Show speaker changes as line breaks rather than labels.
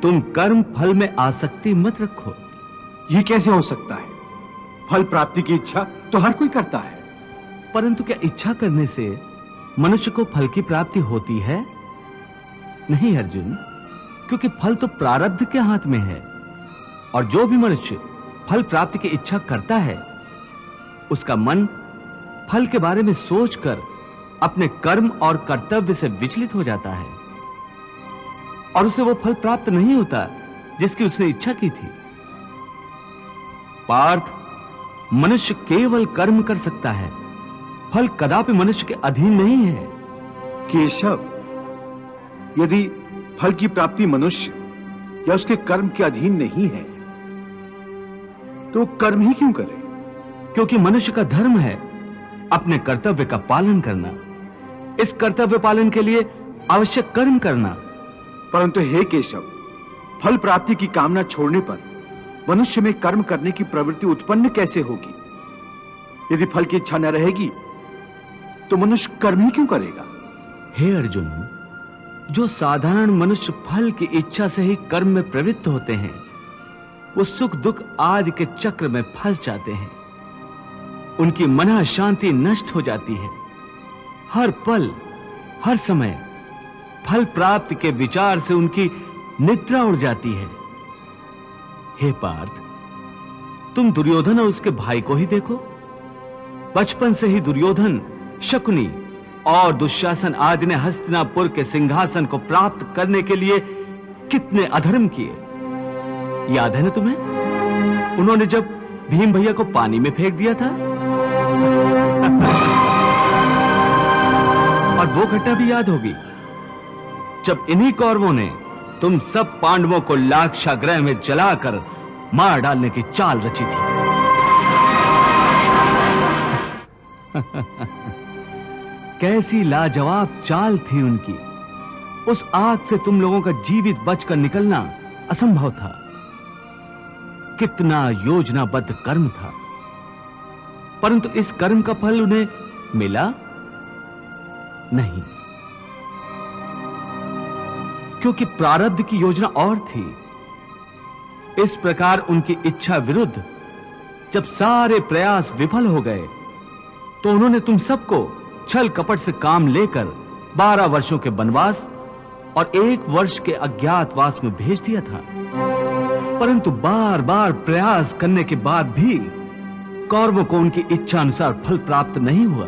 तुम कर्म फल में आसक्ति मत रखो।
यह कैसे हो सकता है? फल प्राप्ति की इच्छा तो हर कोई करता है।
परंतु क्या इच्छा करने से मनुष्य को फल की प्राप्ति होती है? नहीं अर्जुन, क्योंकि फल तो प्रारब्ध के हाथ में है। और जो भी मनुष्य फल प्राप्ति की इच्छा करता है, उसका मन फल के बारे में सोचकर अपने कर्म और कर्तव्य से विचलित हो जाता है और उसे वो फल प्राप्त नहीं होता जिसकी उसने इच्छा की थी। पार्थ, मनुष्य केवल कर्म कर सकता है, फल कदापि मनुष्य के अधीन नहीं है।
केशव, यदि फल की प्राप्ति मनुष्य या उसके कर्म के अधीन नहीं है, तो कर्म ही क्यों करे?
क्योंकि मनुष्य का धर्म है अपने कर्तव्य का पालन करना। इस कर्तव्य पालन के लिए आवश्यक कर्म करना।
परंतु हे केशव, फल प्राप्ति की कामना छोड़ने पर मनुष्य में कर्म करने की प्रवृत्ति उत्पन्न कैसे होगी? यदि फल की इच्छा न रहेगी तो मनुष्य कर्म ही क्यों करेगा?
हे अर्जुन, जो साधारण मनुष्य फल की इच्छा से ही कर्म में प्रवृत्त होते हैं, वो सुख दुख आदि के चक्र में फंस जाते हैं। उनकी मन शांति नष्ट हो जाती है। हर पल हर समय फल प्राप्ति के विचार से उनकी निद्रा उड़ जाती है। हे पार्थ, तुम दुर्योधन और उसके भाई को ही देखो। बचपन से ही दुर्योधन, शकुनी और दुशासन आदि ने हस्तिनापुर के सिंहासन को प्राप्त करने के लिए कितने अधर्म किए, याद है ना तुम्हें? उन्होंने जब भीम भैया को पानी में फेंक दिया था और वो घटना भी याद होगी जब इन्हीं कौरवों ने तुम सब पांडवों को लाक्षागृह में जलाकर मार डालने की चाल रची थी। कैसी लाजवाब चाल थी उनकी। उस आग से तुम लोगों का जीवित बचकर निकलना असंभव था। कितना योजनाबद्ध कर्म था, परंतु इस कर्म का फल उन्हें मिला नहीं, क्योंकि प्रारब्ध की योजना और थी। इस प्रकार उनकी इच्छा विरुद्ध जब सारे प्रयास विफल हो गए, तो उन्होंने तुम सबको छल कपट से काम लेकर 12 वर्षों के वनवास और 1 वर्ष के अज्ञातवास में भेज दिया था। परंतु बार बार प्रयास करने के बाद भी कौरवों को उनकी इच्छा अनुसार फल प्राप्त नहीं हुआ।